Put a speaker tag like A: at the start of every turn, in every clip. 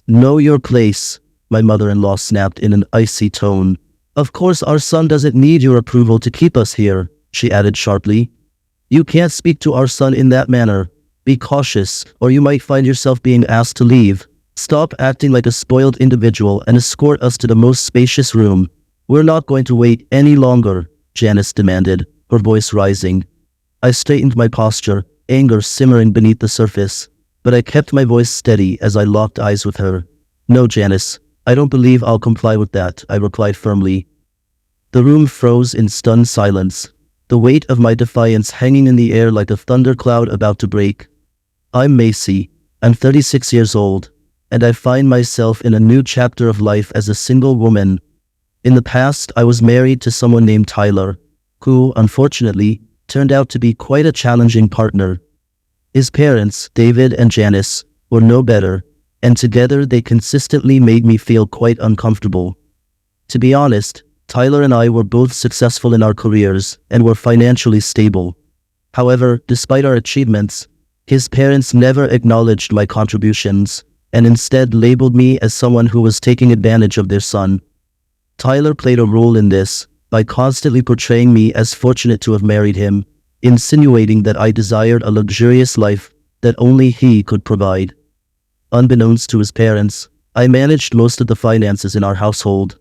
A: Know your place, my mother-in-law snapped in an icy tone. Of course our son doesn't need your approval to keep us here, she added sharply. You can't speak to our son in that manner. Be cautious, or you might find yourself being asked to leave. Stop acting like a spoiled individual and escort us to the most spacious room. We're not going to wait any longer, Janice demanded, her voice rising. I straightened my posture, anger simmering beneath the surface, but I kept my voice steady as I locked eyes with her. No, Janice, I don't believe I'll comply with that, I replied firmly. The room froze in stunned silence, the weight of my defiance hanging in the air like a thundercloud about to break. I'm Macy. I'm 36 years old, and I find myself in a new chapter of life as a single woman. In the past, I was married to someone named Tyler, who, unfortunately, turned out to be quite a challenging partner. His parents, David and Janice, were no better, and together they consistently made me feel quite uncomfortable. To be honest, Tyler and I were both successful in our careers and were financially stable. However, despite our achievements, his parents never acknowledged my contributions, and instead labeled me as someone who was taking advantage of their son. Tyler played a role in this by constantly portraying me as fortunate to have married him, insinuating that I desired a luxurious life that only he could provide. Unbeknownst to his parents, I managed most of the finances in our household.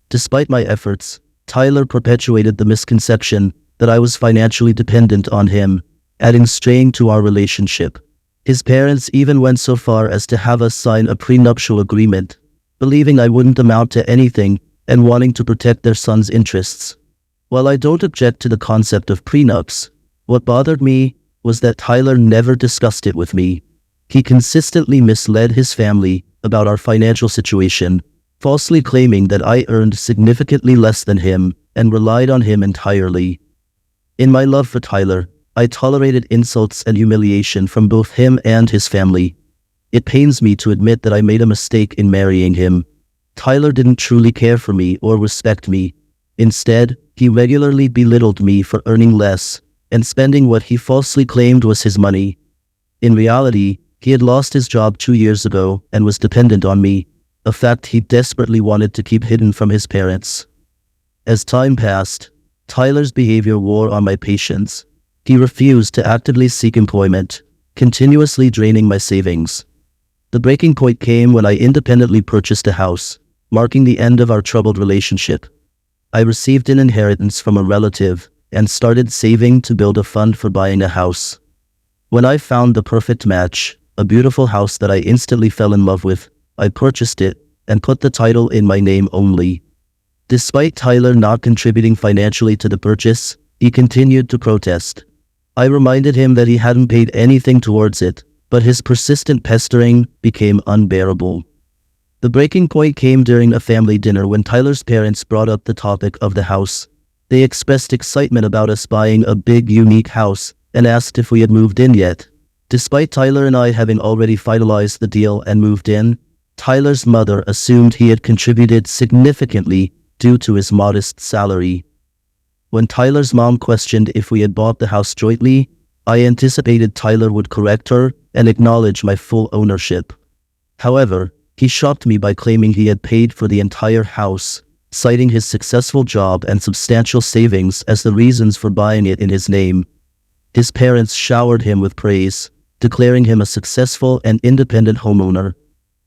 A: Despite my efforts, Tyler perpetuated the misconception that I was financially dependent on him, adding strain to our relationship. His parents even went so far as to have us sign a prenuptial agreement, believing I wouldn't amount to anything and wanting to protect their son's interests. While I don't object to the concept of prenups, what bothered me was that Tyler never discussed it with me. He consistently misled his family about our financial situation, falsely claiming that I earned significantly less than him and relied on him entirely. In my love for Tyler, I tolerated insults and humiliation from both him and his family. It pains me to admit that I made a mistake in marrying him. Tyler didn't truly care for me or respect me. Instead, he regularly belittled me for earning less and spending what he falsely claimed was his money. In reality, he had lost his job 2 years ago and was dependent on me, a fact he desperately wanted to keep hidden from his parents. As time passed, Tyler's behavior wore on my patience. He refused to actively seek employment, continuously draining my savings. The breaking point came when I independently purchased a house, marking the end of our troubled relationship. I received an inheritance from a relative and started saving to build a fund for buying a house. When I found the perfect match, a beautiful house that I instantly fell in love with, I purchased it and put the title in my name only. Despite Tyler not contributing financially to the purchase, he continued to protest. I reminded him that he hadn't paid anything towards it, but his persistent pestering became unbearable. The breaking point came during a family dinner when Tyler's parents brought up the topic of the house. They expressed excitement about us buying a big, unique house and asked if we had moved in yet. Despite Tyler and I having already finalized the deal and moved in, Tyler's mother assumed he had contributed significantly due to his modest salary. When Tyler's mom questioned if we had bought the house jointly, I anticipated Tyler would correct her and acknowledge my full ownership. However, he shocked me by claiming he had paid for the entire house, citing his successful job and substantial savings as the reasons for buying it in his name. His parents showered him with praise, declaring him a successful and independent homeowner.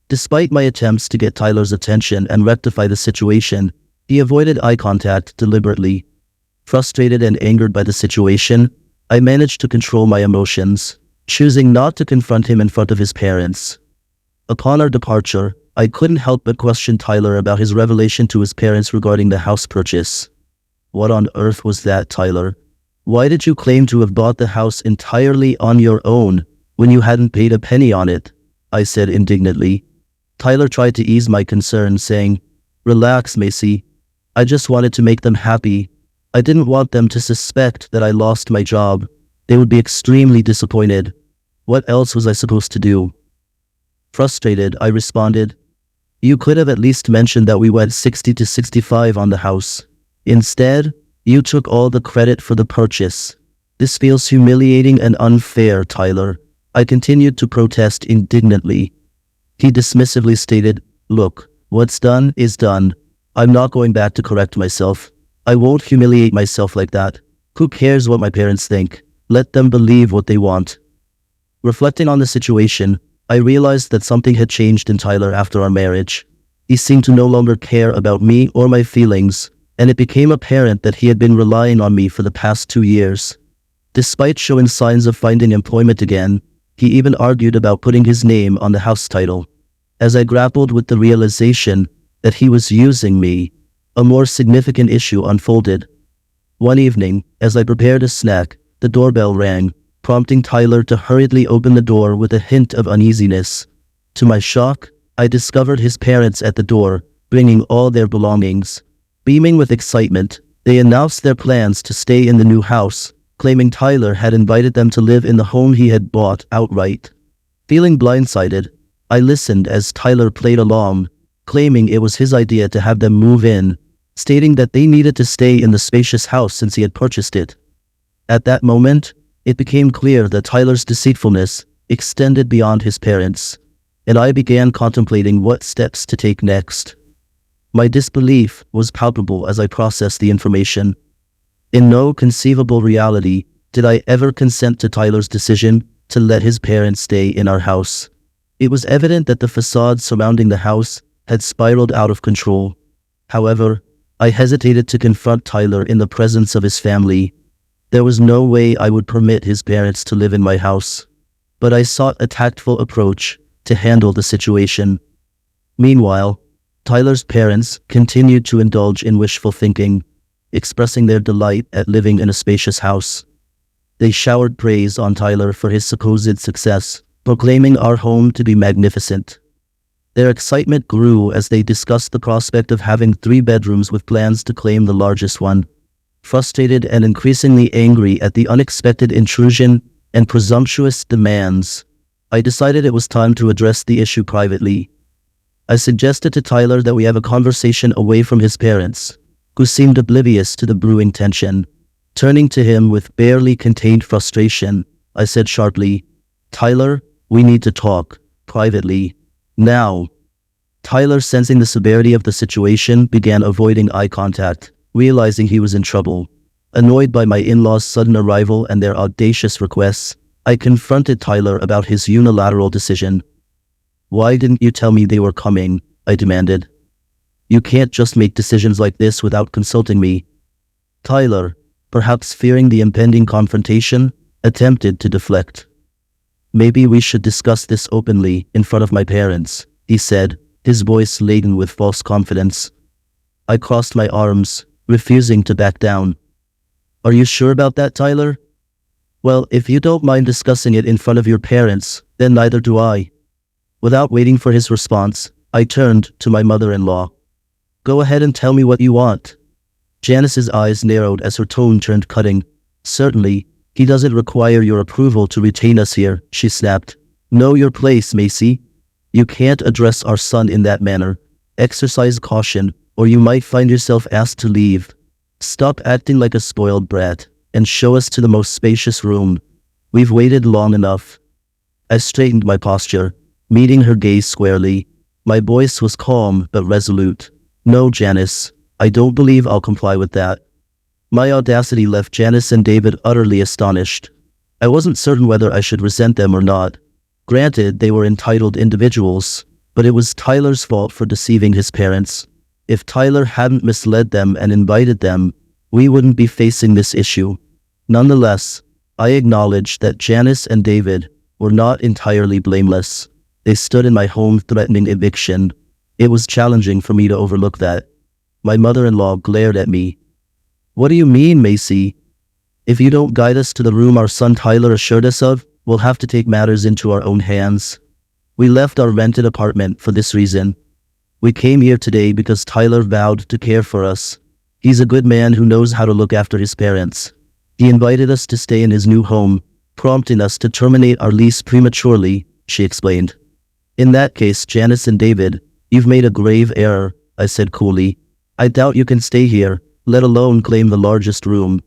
A: Despite my attempts to get Tyler's attention and rectify the situation, he avoided eye contact deliberately. Frustrated and angered by the situation, I managed to control my emotions, choosing not to confront him in front of his parents. Upon our departure, I couldn't help but question Tyler about his revelation to his parents regarding the house purchase. What on earth was that, Tyler? Why did you claim to have bought the house entirely on your own when you hadn't paid a penny on it? I said indignantly. Tyler tried to ease my concern, saying, "Relax, Macy. I just wanted to make them happy. I didn't want them to suspect that I lost my job. They would be extremely disappointed. What else was I supposed to do?" Frustrated, I responded, "You could have at least mentioned that we went 60 to 65 on the house. Instead, you took all the credit for the purchase. This feels humiliating and unfair, Tyler." I continued to protest indignantly. He dismissively stated, "Look, what's done is done. I'm not going back to correct myself. I won't humiliate myself like that. Who cares what my parents think? Let them believe what they want." Reflecting on the situation, I realized that something had changed in Tyler after our marriage. He seemed to no longer care about me or my feelings, and it became apparent that he had been relying on me for the past 2 years. Despite showing signs of finding employment again, he even argued about putting his name on the house title. As I grappled with the realization that he was using me, a more significant issue unfolded. One evening, as I prepared a snack, the doorbell rang, prompting Tyler to hurriedly open the door with a hint of uneasiness. To my shock, I discovered his parents at the door, bringing all their belongings. Beaming with excitement, they announced their plans to stay in the new house, claiming Tyler had invited them to live in the home he had bought outright. Feeling blindsided, I listened as Tyler played along, claiming it was his idea to have them move in, stating that they needed to stay in the spacious house since he had purchased it. At that moment, it became clear that Tyler's deceitfulness extended beyond his parents, and I began contemplating what steps to take next. My disbelief was palpable as I processed the information. In no conceivable reality did I ever consent to Tyler's decision to let his parents stay in our house. It was evident that the facade surrounding the house had spiraled out of control. However, I hesitated to confront Tyler in the presence of his family. There was no way I would permit his parents to live in my house, but I sought a tactful approach to handle the situation. Meanwhile, Tyler's parents continued to indulge in wishful thinking, expressing their delight at living in a spacious house. They showered praise on Tyler for his supposed success, proclaiming our home to be magnificent. Their excitement grew as they discussed the prospect of having 3 bedrooms with plans to claim the largest one. Frustrated and increasingly angry at the unexpected intrusion and presumptuous demands, I decided it was time to address the issue privately. I suggested to Tyler that we have a conversation away from his parents, who seemed oblivious to the brewing tension. Turning to him with barely contained frustration, I said sharply, "Tyler, we need to talk, privately, now." Tyler, sensing the severity of the situation, began avoiding eye contact, realizing he was in trouble. Annoyed by my in-laws' sudden arrival and their audacious requests, I confronted Tyler about his unilateral decision. "Why didn't you tell me they were coming?" I demanded. "You can't just make decisions like this without consulting me." Tyler, perhaps fearing the impending confrontation, attempted to deflect. "Maybe we should discuss this openly in front of my parents," he said, his voice laden with false confidence. I crossed my arms, refusing to back down. "Are you sure about that, Tyler?" "Well, if you don't mind discussing it in front of your parents, then neither do I." Without waiting for his response, I turned to my mother-in-law. "Go ahead and tell me what you want." Janice's eyes narrowed as her tone turned cutting. "Certainly, he doesn't require your approval to retain us here," she snapped. "Know your place, Macy. You can't address our son in that manner. Exercise caution, or you might find yourself asked to leave. Stop acting like a spoiled brat, and show us to the most spacious room. We've waited long enough." I straightened my posture, meeting her gaze squarely. My voice was calm but resolute. "No, Janice, I don't believe I'll comply with that." My audacity left Janice and David utterly astonished. I wasn't certain whether I should resent them or not. Granted, they were entitled individuals, but it was Tyler's fault for deceiving his parents. If Tyler hadn't misled them and invited them, we wouldn't be facing this issue. Nonetheless, I acknowledged that Janice and David were not entirely blameless. They stood in my home threatening eviction. It was challenging for me to overlook that. My mother-in-law glared at me. "What do you mean, Macy? If you don't guide us to the room our son Tyler assured us of, we'll have to take matters into our own hands. We left our rented apartment for this reason. We came here today because Tyler vowed to care for us. He's a good man who knows how to look after his parents. He invited us to stay in his new home, prompting us to terminate our lease prematurely," she explained. "In that case, Janice and David, you've made a grave error," I said coolly. "I doubt you can stay here, let alone claim the largest room."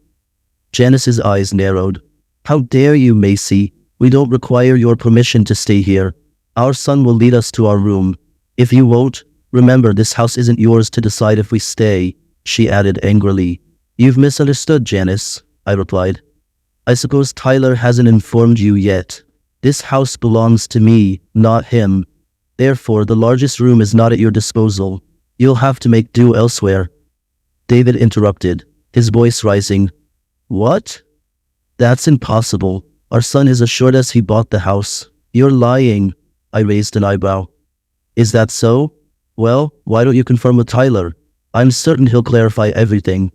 A: Janice's eyes narrowed. "How dare you, Macy? We don't require your permission to stay here. Our son will lead us to our room. If you won't, remember this house isn't yours to decide if we stay, she added angrily. You've misunderstood, Janice, I replied. I suppose Tyler hasn't informed you yet. This house belongs to me, not him. Therefore, the largest room is not at your disposal. You'll have to make do elsewhere. David interrupted, his voice rising. What? That's impossible. Our son has assured us he bought the house. You're lying. I raised an eyebrow. Is that so? Well, why don't you confirm with Tyler? I'm certain he'll clarify everything.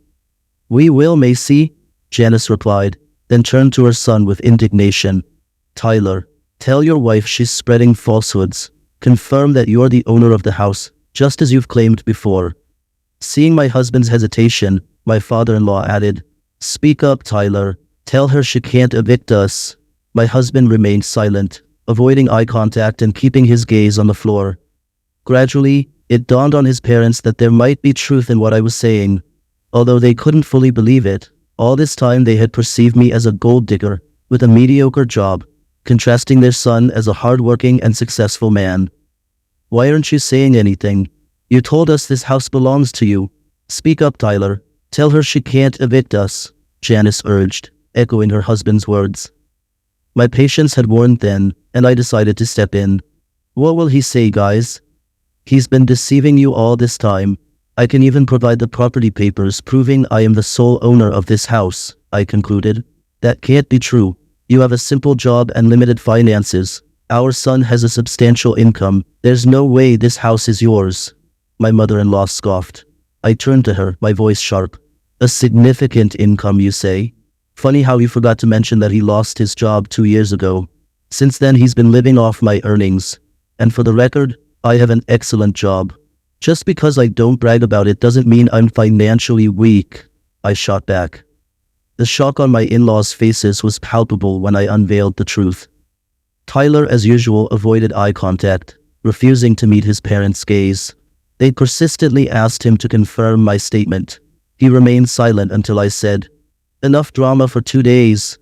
A: We will, Macy, Janice replied, then turned to her son with indignation. Tyler, tell your wife she's spreading falsehoods. Confirm that you're the owner of the house, just as you've claimed before. Seeing my husband's hesitation, my father-in-law added, Speak up, Tyler. Tell her she can't evict us. My husband remained silent, avoiding eye contact and keeping his gaze on the floor. Gradually, it dawned on his parents that there might be truth in what I was saying. Although they couldn't fully believe it, all this time they had perceived me as a gold digger with a mediocre job, contrasting their son as a hard-working and successful man. Why aren't you saying anything? You told us this house belongs to you. Speak up, Tyler. Tell her she can't evict us, Janice urged, echoing her husband's words. My patience had worn thin, and I decided to step in. What will he say, guys? He's been deceiving you all this time. I can even provide the property papers proving I am the sole owner of this house, I concluded. That can't be true. You have a simple job and limited finances. Our son has a substantial income. There's no way this house is yours. My mother-in-law scoffed. I turned to her, my voice sharp. A significant income, you say? Funny how you forgot to mention that he lost his job 2 years ago. Since then, he's been living off my earnings. And for the record, I have an excellent job. Just because I don't brag about it doesn't mean I'm financially weak, I shot back. The shock on my in-laws' faces was palpable when I unveiled the truth. Tyler, as usual, avoided eye contact, refusing to meet his parents' gaze. They persistently asked him to confirm my statement. He remained silent until I said, Enough drama for 2 days.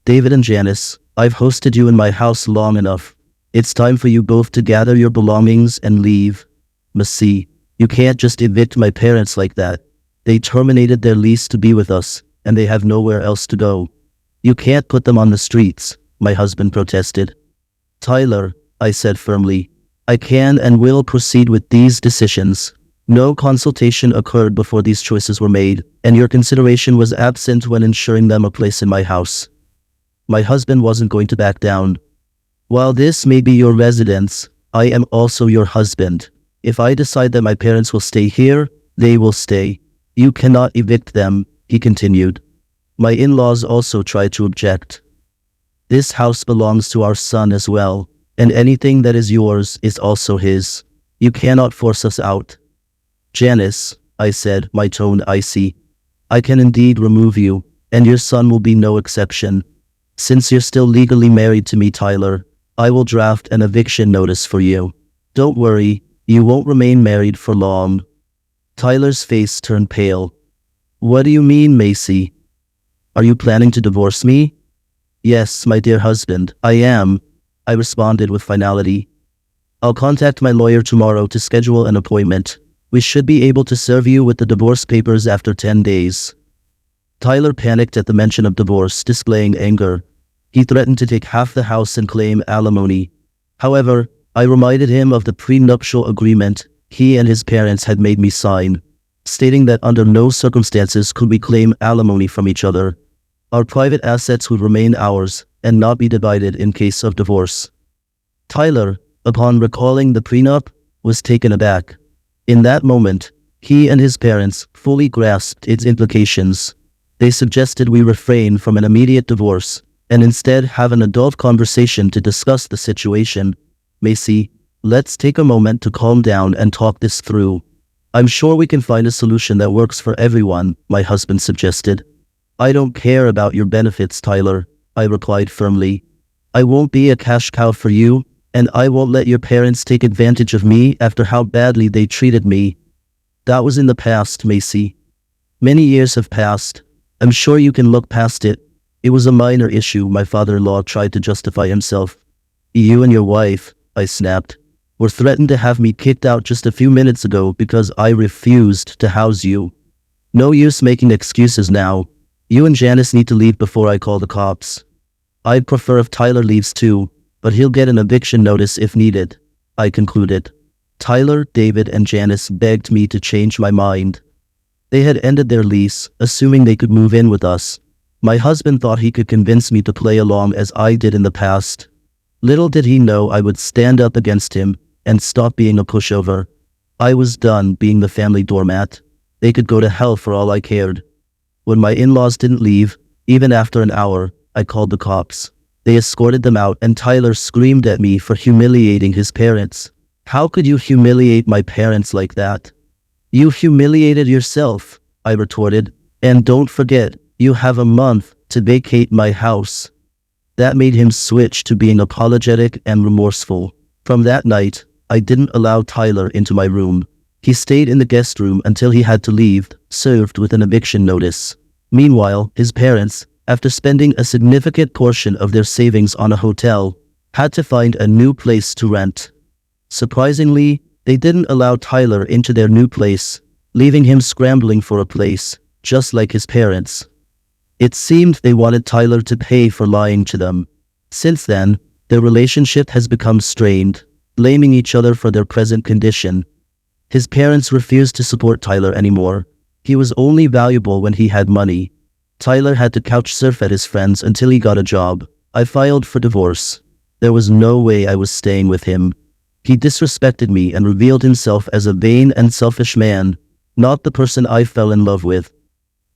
A: David and Janice, I've hosted you in my house long enough. It's time for you both to gather your belongings and leave. Macy, you can't just evict my parents like that. They terminated their lease to be with us, and they have nowhere else to go. You can't put them on the streets, my husband protested. Tyler, I said firmly, I can and will proceed with these decisions. No consultation occurred before these choices were made, and your consideration was absent when ensuring them a place in my house. My husband wasn't going to back down. While this may be your residence, I am also your husband. If I decide that my parents will stay here, they will stay. You cannot evict them, he continued. My in-laws also tried to object. This house belongs to our son as well, and anything that is yours is also his. You cannot force us out. Janice, I said, my tone icy, I can indeed remove you, and your son will be no exception. Since you're still legally married to me, Tyler, I will draft an eviction notice for you. Don't worry, you won't remain married for long. Tyler's face turned pale. What do you mean, Macy? Are you planning to divorce me? Yes, my dear husband, I am, I responded with finality. I'll contact my lawyer tomorrow to schedule an appointment. We should be able to serve you with the divorce papers after 10 days. Tyler panicked at the mention of divorce, displaying anger. He threatened to take half the house and claim alimony. However, I reminded him of the prenuptial agreement he and his parents had made me sign, stating that under no circumstances could we claim alimony from each other. Our private assets would remain ours and not be divided in case of divorce. Tyler, upon recalling the prenup, was taken aback. In that moment, he and his parents fully grasped its implications. They suggested we refrain from an immediate divorce and instead have an adult conversation to discuss the situation. Macy, let's take a moment to calm down and talk this through. I'm sure we can find a solution that works for everyone, my husband suggested. I don't care about your benefits, Tyler, I replied firmly. I won't be a cash cow for you, and I won't let your parents take advantage of me after how badly they treated me. That was in the past, Macy. Many years have passed. I'm sure you can look past it. It was a minor issue, my father-in-law tried to justify himself. You and your wife, I snapped. Were threatened to have me kicked out just a few minutes ago because I refused to house you. No use making excuses now. You and Janice need to leave before I call the cops. I'd prefer if Tyler leaves too, but he'll get an eviction notice if needed, I concluded. Tyler, David, and Janice begged me to change my mind. They had ended their lease, assuming they could move in with us. My husband thought he could convince me to play along as I did in the past. Little did he know I would stand up against him and stop being a pushover. I was done being the family doormat. They could go to hell for all I cared. When my in-laws didn't leave, even after an hour, I called the cops. They escorted them out and Tyler screamed at me for humiliating his parents. How could you humiliate my parents like that? You humiliated yourself, I retorted. And don't forget, you have a month to vacate my house. That made him switch to being apologetic and remorseful. From that night, I didn't allow Tyler into my room. He stayed in the guest room until he had to leave, served with an eviction notice. Meanwhile, his parents, after spending a significant portion of their savings on a hotel, had to find a new place to rent. Surprisingly, they didn't allow Tyler into their new place, leaving him scrambling for a place, just like his parents. It seemed they wanted Tyler to pay for lying to them. Since then, their relationship has become strained, blaming each other for their present condition. His parents refused to support Tyler anymore. He was only valuable when he had money. Tyler had to couch surf at his friends until he got a job. I filed for divorce. There was no way I was staying with him. He disrespected me and revealed himself as a vain and selfish man, not the person I fell in love with.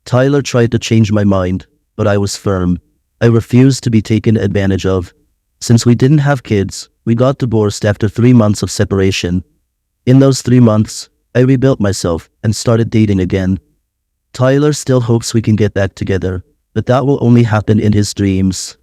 A: Tyler tried to change my mind, but I was firm. I refused to be taken advantage of. Since we didn't have kids, we got divorced after 3 months of separation. In those 3 months, I rebuilt myself and started dating again. Tyler still hopes we can get back together, but that will only happen in his dreams.